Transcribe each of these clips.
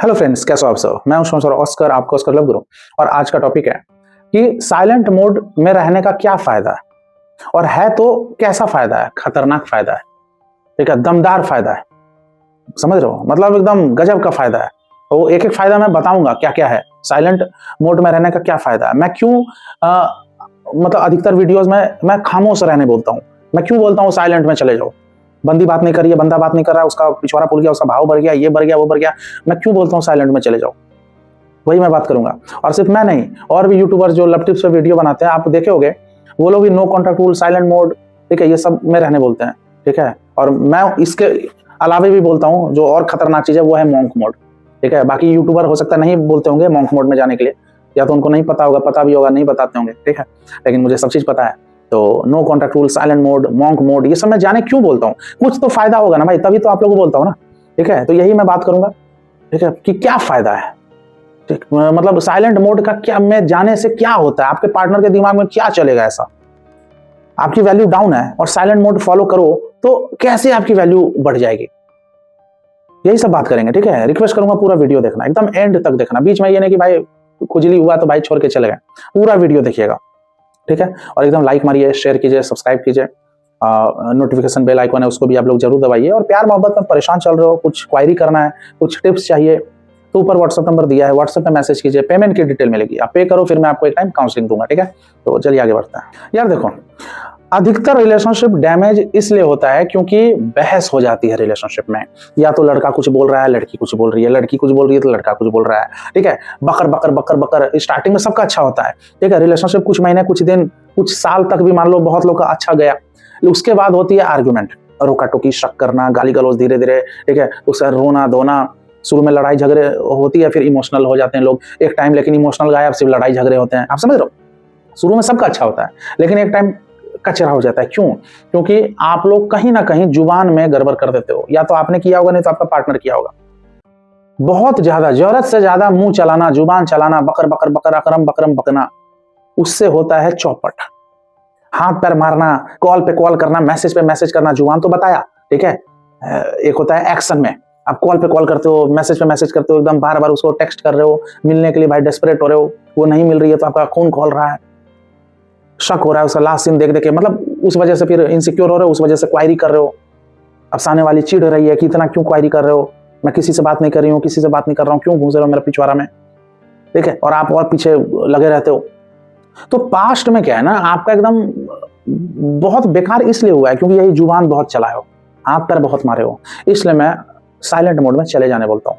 Hello friends, कैसे हो आप सब। मैं हूं शमशर ऑस्कर, आपका ऑस्कर लव गुरु। और आज का टॉपिक है कि साइलेंट मोड में रहने का क्या फायदा है, और है तो कैसा फायदा है। खतरनाक फायदा है, ठीक है, दमदार फायदा है, समझ रहे हो, मतलब एकदम गजब का फायदा है। तो एक एक फायदा मैं बताऊंगा क्या क्या है साइलेंट मोड में रहने का, क्या फायदा है। मैं क्यों मतलब अधिकतर वीडियोस में मैं खामोश रहने बोलता हूँ। मैं क्यों बोलता हूँ साइलेंट में चले जाओ, बंदी बात नहीं कर रही है, बंदा बात नहीं कर रहा है, उसका पिछवाड़ा पुल गया, उसका भाव बढ़ गया, ये बढ़ गया, वो बढ़ गया। मैं क्यों बोलता हूँ साइलेंट में चले जाओ, वही मैं बात करूंगा। और सिर्फ मैं नहीं, और भी यूट्यूबर जो लव टिप्स पे वीडियो बनाते हैं, आप देखे होंगे, वो लोग भी no contact rule, silent mode, ठीक है, ये सब में रहने बोलते हैं, ठीक है। और मैं इसके अलावे भी बोलता हूँ, जो और खतरनाक चीज है वो है मॉन्क मोड, ठीक है। बाकी यूट्यूबर हो सकता है नहीं बोलते होंगे मॉन्क मोड में जाने के लिए, या तो उनको नहीं पता होगा, पता भी होगा नहीं बताते होंगे, ठीक है, लेकिन मुझे सब चीज पता है। तो no contact rule, silent mode, monk mode, ये सब मैं जाने क्यों बोलता हूँ। कुछ तो फायदा होगा ना भाई, तभी तो आप लोगों को बोलता हूँ ना, ठीक है। तो यही मैं बात करूंगा, ठीक है, कि क्या फायदा है, ठीक, मतलब साइलेंट मोड का क्या, में जाने से क्या होता है, आपके पार्टनर के दिमाग में क्या चलेगा ऐसा। आपकी वैल्यू डाउन है और साइलेंट मोड फॉलो करो तो कैसे आपकी वैल्यू बढ़ जाएगी, यही सब बात करेंगे, ठीक है। रिक्वेस्ट करूंगा पूरा वीडियो देखना, एकदम एंड तक देखना, बीच में ये नहीं कि भाई खुजली हुआ तो भाई छोड़ के चले गए, पूरा वीडियो देखिएगा, ठीक है। और एकदम लाइक मारिए, शेयर कीजिए, सब्सक्राइब कीजिए, नोटिफिकेशन बेल आइकन है उसको भी आप लोग जरूर दबाइए। और प्यार मोहब्बत में परेशान चल रहे हो, कुछ क्वायरी करना है, कुछ टिप्स चाहिए, तो ऊपर व्हाट्सएप नंबर दिया है, व्हाट्सएप पे मैसेज कीजिए, पेमेंट की डिटेल मिलेगी, आप पे करो, फिर मैं आपको एक टाइम काउंसलिंग दूंगा, ठीक है। तो चलिए आगे बढ़ते हैं। यार देखो, अधिकतर रिलेशनशिप डैमेज इसलिए होता है क्योंकि बहस हो जाती है रिलेशनशिप में। या तो लड़का कुछ बोल रहा है, लड़की कुछ बोल रही है, लड़की कुछ बोल रही है तो लड़का कुछ बोल रहा है, ठीक है। बकर बकर बकर बकर, स्टार्टिंग में सबका अच्छा होता है, ठीक है। रिलेशनशिप कुछ महीने, कुछ दिन, कुछ साल तक भी मान लो बहुत लोग का अच्छा गया, उसके बाद होती है आर्गुमेंट, रोका टोकी, शक करना, गाली गलौज, धीरे धीरे, ठीक है, उससे रोना धोना, शुरू में लड़ाई झगड़े होती है, फिर इमोशनल हो जाते हैं लोग एक टाइम, लेकिन इमोशनल गायब, सिर्फ लड़ाई झगड़े होते हैं, आप समझ रहे हो। शुरू में सबका अच्छा होता है, लेकिन एक टाइम कचरा हो जाता है। क्यों? क्योंकि आप लोग कहीं ना कहीं जुबान में गड़बड़ कर देते हो, या तो आपने किया होगा, नहीं तो आपका पार्टनर किया होगा। बहुत ज्यादा, जरूरत से ज्यादा मुंह चलाना, जुबान चलाना, बकर बकर बकर, अकरम बकरम बकना, उससे होता है चौपट। हाथ पैर मारना, कॉल पे कॉल करना, मैसेज पे मैसेज करना, जुबान तो बताया, ठीक है। एक होता है एक्शन में, आप कॉल पे कॉल करते हो, मैसेज पे मैसेज करते हो, एकदम बार बार उसको टेक्स्ट कर रहे हो, मिलने के लिए भाई डेस्परेट हो रहे हो, वो नहीं मिल रही है तो आपका खून खोल रहा है, शक हो रहा है उसका लास्ट सीन देख देख के, मतलब उस वजह से फिर इनसिक्योर हो रहे हो, उस वजह से क्वायरी कर रहे हो। अब सामने वाली चिढ़ रही है कि इतना क्यों क्वायरी कर रहे हो, मैं किसी से बात नहीं कर रही हूँ, किसी से बात नहीं कर रहा हूँ, क्यों घूस रहे हो मेरे पिछवाड़ा में, ठीक है। और आप और पीछे लगे रहते हो। तो पास्ट में क्या है ना, आपका एकदम बहुत बेकार इसलिए हुआ है क्योंकि यही जुबान बहुत चलाए हो, हाथ पैर बहुत मारे हो, इसलिए मैं साइलेंट मोड में चले जाने बोलता हूँ।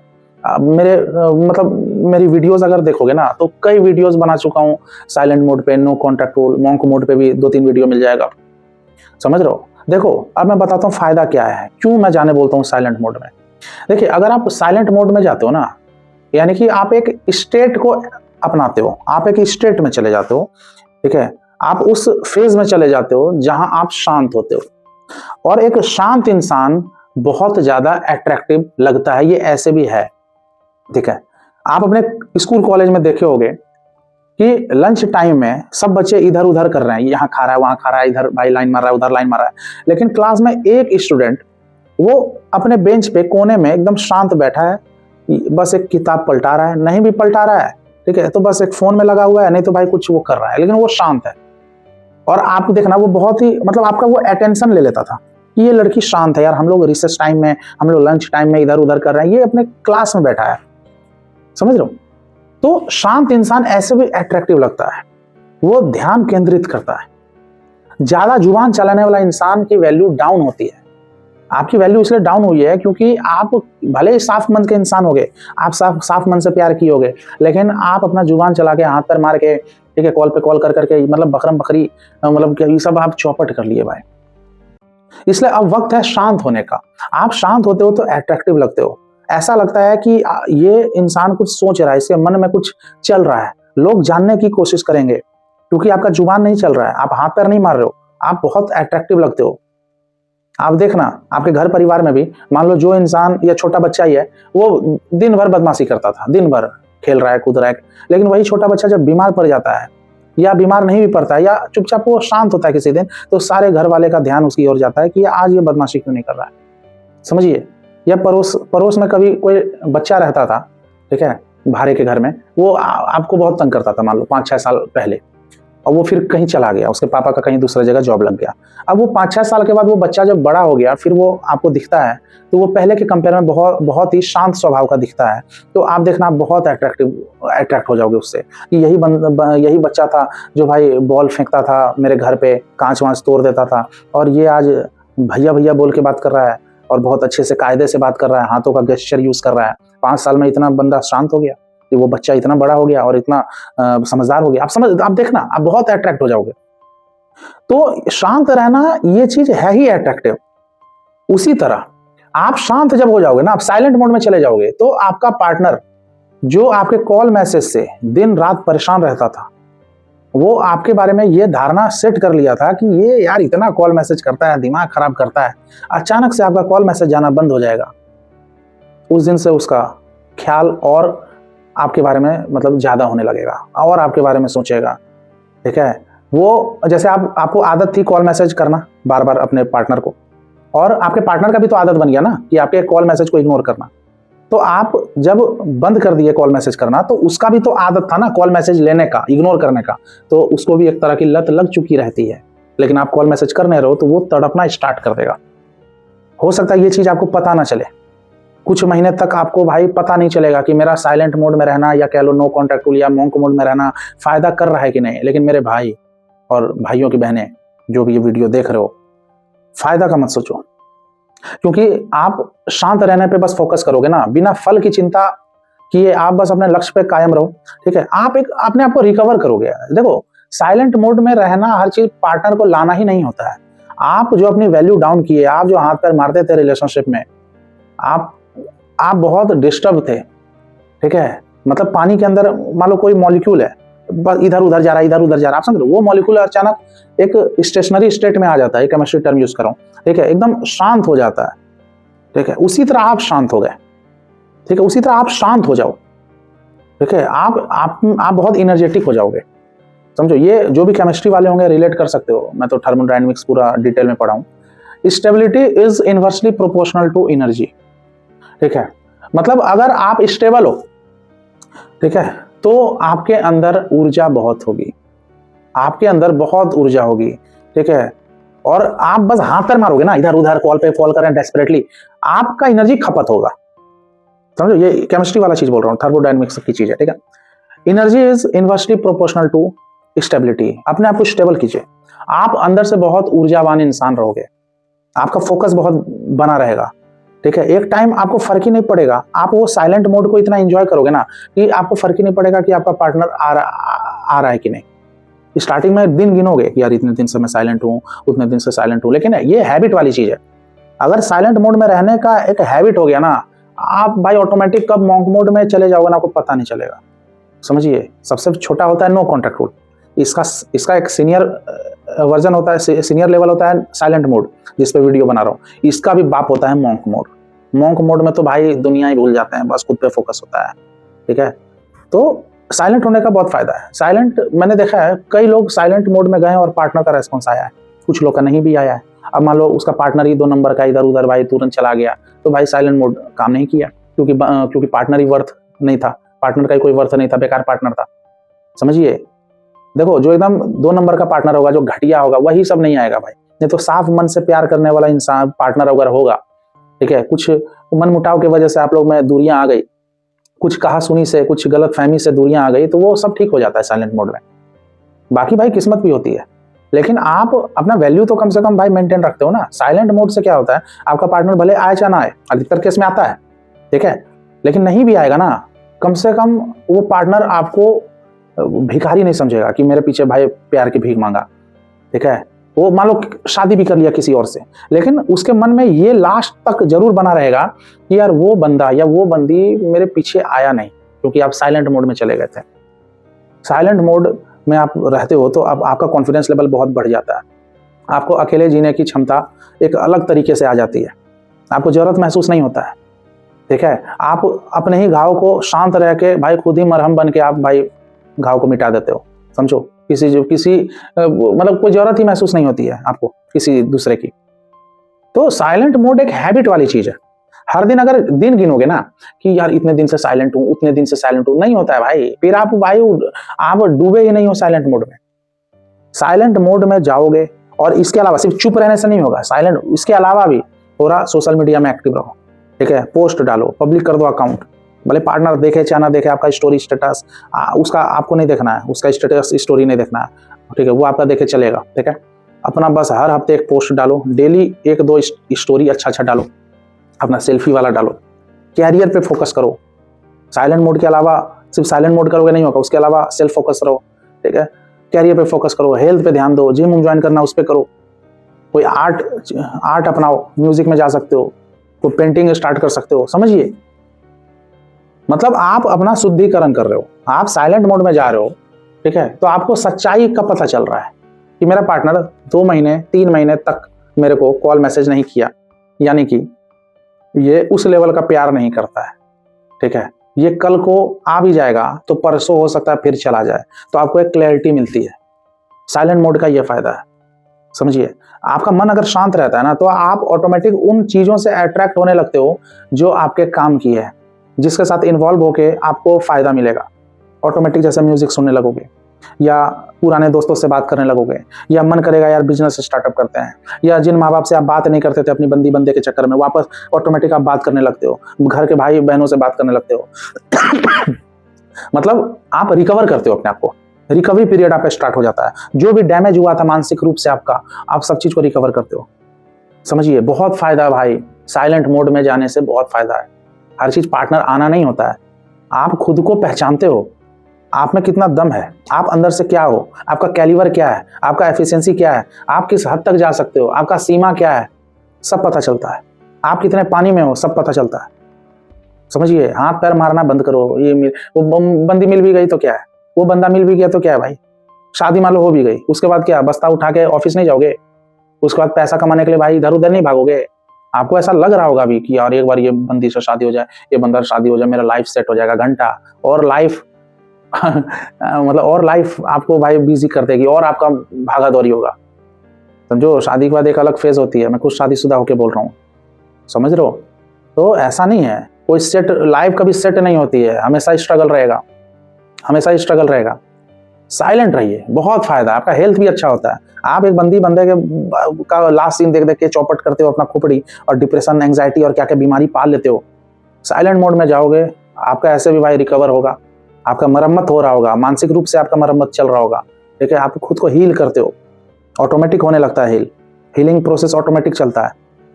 मेरे मतलब मेरी वीडियोस अगर देखोगे ना, तो कई वीडियोस बना चुका हूँ साइलेंट मोड पे, no contact rule, monk mode पे भी 2-3 वीडियो मिल जाएगा, समझ रहे हो। देखो अब मैं बताता हूँ फायदा क्या है, क्यों मैं जाने बोलता हूँ साइलेंट मोड में। देखिए, अगर आप साइलेंट मोड में जाते हो ना, यानी कि आप एक स्टेट को अपनाते हो, आप एक स्टेट में चले जाते हो, ठीक है। आप उस फेज में चले जाते हो जहां आप शांत होते हो, और एक शांत इंसान बहुत ज्यादा अट्रैक्टिव लगता है, ये ऐसे भी है, ठीक है। आप अपने स्कूल कॉलेज में देखे होंगे कि लंच टाइम में सब बच्चे इधर उधर कर रहे हैं, यहाँ खा रहा है, वहां खा रहा है, इधर भाई लाइन मार रहा है, उधर लाइन मार रहा है, लेकिन क्लास में एक स्टूडेंट वो अपने बेंच पे कोने में एकदम शांत बैठा है, बस एक किताब पलटा रहा है, नहीं भी पलटा रहा है, ठीक है, तो बस एक फोन में लगा हुआ है, नहीं तो भाई कुछ वो कर रहा है, लेकिन वो शांत है। और आप देखना, वो बहुत ही, मतलब आपका वो अटेंशन ले लेता था कि ये लड़की शांत है यार, हम लोग रिसेस टाइम में, हम लोग लंच टाइम में इधर उधर कर रहे हैं, ये अपने क्लास में बैठा है, समझ रहे हो। तो शांत इंसान ऐसे भी अट्रैक्टिव लगता है, वो ध्यान केंद्रित करता है। ज्यादा जुबान चलाने वाला इंसान की वैल्यू डाउन होती है। आपकी वैल्यू इसलिए डाउन हुई है क्योंकि आप भले ही साफ मन के इंसान होगे, आप साफ मन से प्यार किए होगे, लेकिन आप अपना जुबान चला के, हाथ पैर मार के, ठीक है, कॉल पे कॉल कर करके, मतलब बकरम बकरी, मतलब ये सब आप चौपट कर लिए भाई। इसलिए अब वक्त है शांत होने का। आप शांत होते हो तो अट्रैक्टिव लगते हो, ऐसा लगता है कि ये इंसान कुछ सोच रहा है, इसके मन में कुछ चल रहा है, लोग जानने की कोशिश करेंगे, क्योंकि आपका जुबान नहीं चल रहा है, आप हाथ पैर नहीं मार रहे हो, आप बहुत अट्रैक्टिव लगते हो। आप देखना, आपके घर परिवार में भी मान लो जो इंसान या छोटा बच्चा ही है, वो दिन भर बदमाशी करता था, दिन भर खेल रहा है, कूद रहा है, लेकिन वही छोटा बच्चा जब बीमार पड़ जाता है, या बीमार नहीं भी पड़ता है, या चुपचाप वो शांत होता है किसी दिन, तो सारे घर वाले का ध्यान उसकी ओर जाता है कि आज ये बदमाशी क्यों नहीं कर रहा है, समझिए। या पड़ोस में कभी कोई बच्चा रहता था, ठीक है, भाड़े के घर में, वो आपको बहुत तंग करता था, मान लो 5-6 साल पहले, और वो फिर कहीं चला गया, उसके पापा का कहीं दूसरी जगह जॉब लग गया। अब वो 5-6 साल के बाद वो बच्चा जब बड़ा हो गया, फिर वो आपको दिखता है तो वो पहले के कंपेयर में बहुत बहुत ही शांत स्वभाव का दिखता है। तो आप देखना, आप बहुत अट्रैक्ट हो जाओगे उससे कि यही बच्चा था जो भाई बॉल फेंकता था मेरे घर पे, कांच वांच तोड़ देता था, और ये आज भैया भैया बोल के बात कर रहा है और बहुत अच्छे से कायदे से बात कर रहा है, हाथों का गेस्चर यूज कर रहा है। 5 साल में इतना बंदा शांत हो गया कि वो बच्चा इतना बड़ा हो गया और इतना समझदार हो गया। आप देखना, आप बहुत अट्रैक्ट हो जाओगे। तो शांत रहना ये चीज है ही अट्रैक्टिव। उसी तरह आप शांत जब हो जाओगे ना, आप साइलेंट मोड में चले जाओगे, तो आपका पार्टनर जो आपके कॉल मैसेज से दिन रात परेशान रहता था, वो आपके बारे में ये धारणा सेट कर लिया था कि ये यार इतना कॉल मैसेज करता है, दिमाग खराब करता है, अचानक से आपका कॉल मैसेज जाना बंद हो जाएगा। उस दिन से उसका ख्याल और आपके बारे में मतलब ज्यादा होने लगेगा और आपके बारे में सोचेगा। ठीक है, वो जैसे आपको आदत थी कॉल मैसेज करना बार बार अपने पार्टनर को, और आपके पार्टनर का भी तो आदत बन गया ना कि आपके कॉल मैसेज को इग्नोर करना। तो आप जब बंद कर दिए कॉल मैसेज करना, तो उसका भी तो आदत था ना कॉल मैसेज लेने का, इग्नोर करने का, तो उसको भी एक तरह की लत लग चुकी रहती है। लेकिन आप कॉल मैसेज कर नहीं रहे हो तो वो तड़पना स्टार्ट कर देगा। हो सकता है ये चीज आपको पता ना चले, कुछ महीने तक आपको भाई पता नहीं चलेगा कि मेरा साइलेंट मोड में रहना या कह लो नो कॉन्टैक्ट टूल या मॉन्क मोड में रहना फायदा कर रहा है कि नहीं। लेकिन मेरे भाई और भाइयों की बहनें जो भी ये वीडियो देख रहे हो, फायदा का मत सोचो, क्योंकि आप शांत रहने पे बस फोकस करोगे ना, बिना फल की चिंता किए आप बस अपने लक्ष्य पे कायम रहो। ठीक है, आप एक अपने आप को रिकवर करोगे। देखो, साइलेंट मोड में रहना हर चीज पार्टनर को लाना ही नहीं होता है। आप जो अपनी वैल्यू डाउन किए, आप जो हाथ पैर मारते थे रिलेशनशिप में, आप बहुत डिस्टर्ब थे। ठीक है, मतलब पानी के अंदर मान लो कोई मॉलिक्यूल है, बस इधर उधर जा रहा है, इधर उधर जा रहा है, आप समझ लो, वो मॉलिक्यूल अचानक एक स्टेशनरी स्टेट में आ जाता है, केमिस्ट्री टर्म यूज कर रहा हूं। ठीक है, एकदम शांत हो जाता है। ठीक है, उसी तरह आप शांत हो गए। ठीक है, उसी तरह आप शांत हो जाओ। ठीक है, आप बहुत इनर्जेटिक हो जाओगे। समझो, ये जो भी केमिस्ट्री वाले होंगे रिलेट कर सकते हो, मैं तो थर्मोडायनेमिक्स पूरा डिटेल में पढ़ा हूं। Stability is inversely proportional to energy. ठीक है, मतलब अगर आप स्टेबल हो, ठीक है, तो आपके अंदर ऊर्जा बहुत होगी, आपके अंदर बहुत ऊर्जा होगी। ठीक है, और आप बस हाथ पैर मारोगे ना, इधर उधर कॉल पे कॉल करें डेस्परेटली, आपका एनर्जी खपत होगा। समझो, ये केमिस्ट्री वाला चीज बोल रहा हूँ, थर्मोडायनेमिक्स की चीज है। ठीक है, energy is inversely proportional to stability. अपने आप को स्टेबल कीजिए, आप अंदर से बहुत ऊर्जावान इंसान रहोगे, आपका फोकस बहुत बना रहेगा। ठीक है, एक टाइम आपको फर्क ही नहीं पड़ेगा, आप वो साइलेंट मोड को इतना एंजॉय करोगे ना कि आपको फर्क ही नहीं पड़ेगा कि आपका पार्टनर आ रहा है कि नहीं। स्टार्टिंग में दिन गिनोगे कि यार इतने दिन से मैं साइलेंट हूँ, उतने दिन से साइलेंट हूँ, लेकिन ये हैबिट वाली चीज है। अगर साइलेंट मोड में रहने का एक हैबिट हो गया ना, आप भाई ऑटोमेटिक कब मॉन्क मोड में चले जाओगे ना, आपको पता नहीं चलेगा। समझिए, सबसे छोटा होता है नो कॉन्टैक्ट रूल, इसका एक सीनियर वर्जन होता है, सीनियर लेवल होता है साइलेंट मोड, जिस पे वीडियो बना रहा हूँ। इसका भी बाप होता है मॉन्क मोड। मॉन्क मोड में तो भाई दुनिया ही भूल जाते हैं, बस खुद पे फोकस होता है। ठीक है, तो साइलेंट होने का बहुत फायदा है। साइलेंट मैंने देखा है, कई लोग साइलेंट मोड में गए और पार्टनर का रेस्पॉन्स आया है, कुछ लोग का नहीं भी आया है। अब मान लो उसका पार्टनर ही 2 नंबर का इधर उधर भाई तुरंत चला गया, तो भाई साइलेंट मोड काम नहीं किया, क्योंकि पार्टनर ही वर्थ नहीं था, पार्टनर का ही कोई वर्थ नहीं था, बेकार पार्टनर था। समझिए, देखो, जो एकदम 2 नंबर का पार्टनर होगा, जो घटिया होगा, वही सब नहीं आएगा भाई। नहीं तो साफ मन से प्यार करने वाला इंसान पार्टनर अगर होगा, ठीक है, कुछ मन मुटाव की वजह से आप लोग में दूरियां आ गई, कुछ कहा सुनी से, कुछ गलत फहमी से दूरियां आ गई, तो वो सब ठीक हो जाता है साइलेंट मोड में। बाकी भाई किस्मत भी होती है, लेकिन आप अपना वैल्यू तो कम से कम भाई मेंटेन रखते हो ना। साइलेंट मोड से क्या होता है, आपका पार्टनर भले आए चाहे ना आए, अधिकतर केस में आता है, ठीक है, लेकिन नहीं भी आएगा ना, कम से कम वो पार्टनर आपको भिखारी नहीं समझेगा कि मेरे पीछे भाई प्यार की भीख मांगा। ठीक है, वो मान लो शादी भी कर लिया किसी और से, लेकिन उसके मन में ये लास्ट तक जरूर बना रहेगा कि यार वो बंदा या वो बंदी मेरे पीछे आया नहीं, क्योंकि आप साइलेंट मोड में चले गए थे। साइलेंट मोड में आप रहते हो तो अब आपका कॉन्फिडेंस लेवल बहुत बढ़ जाता है, आपको अकेले जीने की क्षमता एक अलग तरीके से आ जाती है, आपको जरूरत महसूस नहीं होता है। ठीक है, आप अपने ही घाव को शांत रह के भाई खुद ही मरहम बन के आप भाई घाव को मिटा देते हो। समझो, किसी मतलब कोई जरूरत ही महसूस नहीं होती है आपको किसी दूसरे की। तो साइलेंट मोड एक हैबिट वाली चीज है, हर दिन अगर दिन गिनोगे ना कि यार इतने दिन से साइलेंट हूं, उतने दिन से साइलेंट हूं, नहीं होता है भाई। फिर आप भाई आप डूबे ही नहीं हो साइलेंट मोड में। साइलेंट मोड में जाओगे और इसके अलावा सिर्फ चुप रहने से नहीं होगा, साइलेंट इसके अलावा भी थोड़ा सोशल मीडिया में एक्टिव रहो, ठीक है। पोस्ट डालो, पब्लिक कर दो अकाउंट, भले पार्टनर देखे चाहे ना देखे, आपका स्टोरी स्टेटस उसका आपको नहीं देखना है, उसका स्टेटस स्टोरी नहीं देखना है, ठीक है, वो आपका देखे चलेगा, ठीक है। अपना बस हर हफ्ते एक पोस्ट डालो, डेली एक दो स्टोरी अच्छा डालो, अपना सेल्फी वाला डालो, कैरियर पे फोकस करो। साइलेंट मोड के अलावा सिर्फ साइलेंट मोड करोगे नहीं होगा, उसके अलावा सेल्फ फोकस रहो, ठीक है। कैरियर पे फोकस करो, हेल्थ पे ध्यान दो, जिम ज्वाइन करना उस पे करो, कोई आर्ट अपनाओ, म्यूजिक में जा सकते हो, कोई पेंटिंग स्टार्ट कर सकते हो, समझिए। मतलब आप अपना शुद्धिकरण कर रहे हो, आप साइलेंट मोड में जा रहे हो, ठीक है। तो आपको सच्चाई का पता चल रहा है कि मेरा पार्टनर 2 महीने 3 महीने तक मेरे को कॉल मैसेज नहीं किया, यानी कि ये उस लेवल का प्यार नहीं करता है, ठीक है। ये कल को आ भी जाएगा तो परसों हो सकता है फिर चला जाए, तो आपको एक क्लैरिटी मिलती है। साइलेंट मोड का ये फायदा है, समझिए। आपका मन अगर शांत रहता है ना, तो आप ऑटोमेटिक उन चीजों से अट्रैक्ट होने लगते हो जो आपके काम की है, जिसके साथ इन्वॉल्व होके आपको फायदा मिलेगा। ऑटोमेटिक जैसे म्यूजिक सुनने लगोगे, या पुराने दोस्तों से बात करने लगोगे, या मन करेगा यार बिजनेस स्टार्टअप करते हैं, या जिन माँ बाप से आप बात नहीं करते थे अपनी बंदी बंदे के चक्कर में, वापस ऑटोमेटिक आप बात करने लगते हो, घर के भाई बहनों से बात करने लगते हो। मतलब आप रिकवर करते हो अपने आप को, रिकवरी पीरियड आपका स्टार्ट हो जाता है। जो भी डैमेज हुआ था मानसिक रूप से आपका, आप सब चीज को रिकवर करते हो, समझिए। बहुत फायदा है भाई, साइलेंट मोड में जाने से बहुत फायदा है। हर चीज पार्टनर आना नहीं होता है, आप खुद को पहचानते हो, आप में कितना दम है, आप अंदर से क्या हो, आपका कैलिबर क्या है, आपका एफिशिएंसी क्या है, आप किस हद तक जा सकते हो, आपका सीमा क्या है, सब पता चलता है। आप कितने पानी में हो, सब पता चलता है, समझिए। हाथ पैर मारना बंद करो। वो बंदी मिल भी गई तो क्या है, वो बंदा मिल भी गया तो क्या है भाई, शादी मान लो हो भी गई, उसके बाद क्या, बस्ता उठा के ऑफिस नहीं जाओगे? उसके बाद पैसा कमाने के लिए भाई इधर उधर नहीं भागोगे? आपको ऐसा लग रहा होगा अभी कि यार एक बार ये बंदी से शादी हो जाए, ये बंदा शादी हो जाए, मेरा लाइफ सेट हो जाएगा, घंटा और लाइफ मतलब और लाइफ आपको भाई बिजी कर देगी, और आपका भागा दौड़ी होगा, समझो। शादी के बाद एक अलग फेज होती है, मैं खुद शादीशुदा होकर बोल रहा हूँ, समझ रहे हो। तो ऐसा नहीं है, कोई सेट लाइफ कभी सेट नहीं होती है, हमेशा स्ट्रगल रहेगा, हमेशा स्ट्रगल रहेगा। साइलेंट रहिए, बहुत फायदा, आपका हेल्थ भी अच्छा होता है। आप एक बंदी बंदे के का लास्ट सीन देख देख के चौपट करते हो अपना खोपड़ी, और डिप्रेशन, एंग्जाइटी और क्या क्या बीमारी पाल लेते हो। साइलेंट मोड में जाओगे, आपका ऐसे भी भाई रिकवर होगा, आपका मरम्मत हो रहा होगा, मानसिक रूप से आपका मरम्मत चल रहा होगा, ठीक है। आप खुद को हील करते हो, ऑटोमेटिक होने लगता है हीलिंग प्रोसेस ऑटोमेटिक चलता है,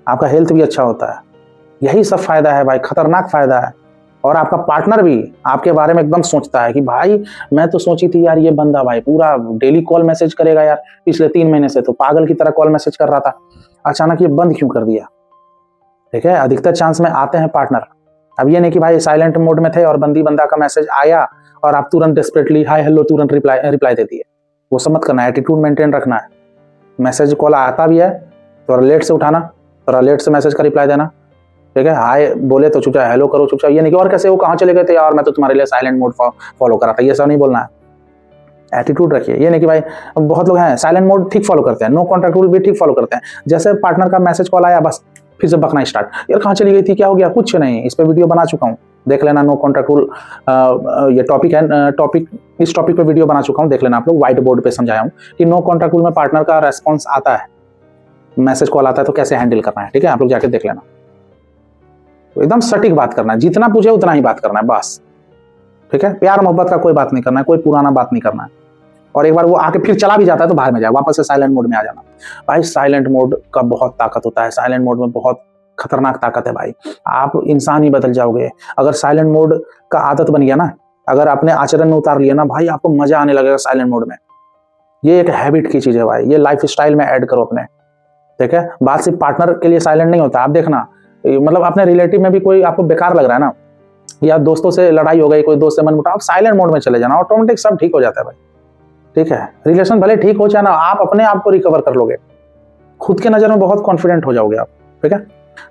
आपका हेल्थ भी अच्छा होता है। यही सब फायदा है भाई, खतरनाक फायदा है। और आपका पार्टनर भी आपके बारे में एकदम सोचता है कि भाई मैं तो सोची थी यार ये बंदा भाई पूरा डेली कॉल मैसेज करेगा यार, पिछले 3 महीने से तो पागल की तरह कॉल मैसेज कर रहा था, अचानक ये बंद क्यों कर दिया, ठीक है। अधिकतर चांस में आते हैं पार्टनर। अब ये नहीं कि भाई साइलेंट मोड में थे और बंदी बंदा का मैसेज आया और आप तुरंत डेस्परेटली हाय हेलो तुरंत रिप्लाई दे दिए, वो सब मत करना, एटीट्यूड मेंटेन रखना है। मैसेज कॉल आता भी है थोड़ा लेट से उठाना, थोड़ा लेट से मैसेज का रिप्लाई देना, ठीक है। हाय बोले तो चुपचाप हेलो करो चुपचाप, ये नहीं कि और कैसे वो कहाँ चले गए थे यार, मैं तो तुम्हारे लिए साइलेंट मोड फॉलो करा था, ये सब नहीं बोलना है। एटीट्यूड रखिए, ये नहीं कि भाई बहुत लोग हैं साइलेंट मोड ठीक फॉलो करते हैं, नो कॉन्टैक्ट रूल भी ठीक फॉलो करते हैं, जैसे पार्टनर का मैसेज कॉल आया बस फिर से बकना स्टार्ट, यार कहाँ चली गई थी, क्या हो गया, कुछ नहीं, इस पर वीडियो बना चुका हूँ, देख लेना। नो कॉन्टैक्ट रूल ये टॉपिक है, इस टॉपिक पे वीडियो बना चुका हूँ, देख लेना आप लोग, व्हाइट बोर्ड पे समझाया हूँ कि नो कॉन्टैक्ट रूल में पार्टनर का रेस्पॉन्स आता है, मैसेज कॉल आता है तो कैसे हैंडल करना है, ठीक है। आप लोग जाके देख लेना। तो एकदम सटीक बात करना है, जितना पूछे उतना ही बात करना है बस, ठीक है। प्यार मोहब्बत का कोई बात नहीं करना है, कोई पुराना बात नहीं करना है। और एक बार वो आके फिर चला भी जाता है तो बाहर में जाए, वापस से साइलेंट मोड में आ जाना। भाई साइलेंट मोड का बहुत ताकत होता है, साइलेंट मोड में बहुत खतरनाक ताकत है भाई, आप इंसान ही बदल जाओगे। अगर साइलेंट मोड का आदत बन गया ना, अगर आपने आचरण में उतार लिया ना भाई, आपको मजा आने लगेगा साइलेंट मोड में। ये एक हैबिट की चीज है भाई, ये लाइफ स्टाइल में ऐड करो अपने, ठीक है। बात सिर्फ पार्टनर के लिए साइलेंट नहीं होता, आप देखना मतलब अपने रिलेटिव में भी कोई आपको बेकार लग रहा है ना, या दोस्तों से लड़ाई हो गई, कोई दोस्त से मन मुटाव, आप साइलेंट मोड में चले जाना, ऑटोमेटिक सब ठीक हो जाता है भाई, ठीक है। रिलेशन भले ठीक हो चाहे ना, आप अपने आप को रिकवर कर लोगे, खुद के नजर में बहुत कॉन्फिडेंट हो जाओगे आप, ठीक है।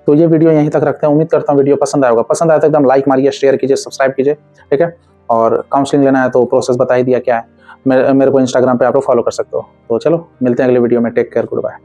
तो ये वीडियो यहीं तक रखते हैं, उम्मीद करता हूँ वीडियो पसंद आया होगा, पसंद आया तो एकदम लाइक मारिए, शेयर कीजिए, सब्सक्राइब कीजिए, ठीक है। और काउंसलिंग लेना है तो प्रोसेस बता ही दिया क्या है, मेरे को इंस्टाग्राम पे आप लोग फॉलो कर सकते हो। तो चलो मिलते हैं अगले वीडियो में, टेक केयर, गुड बाय।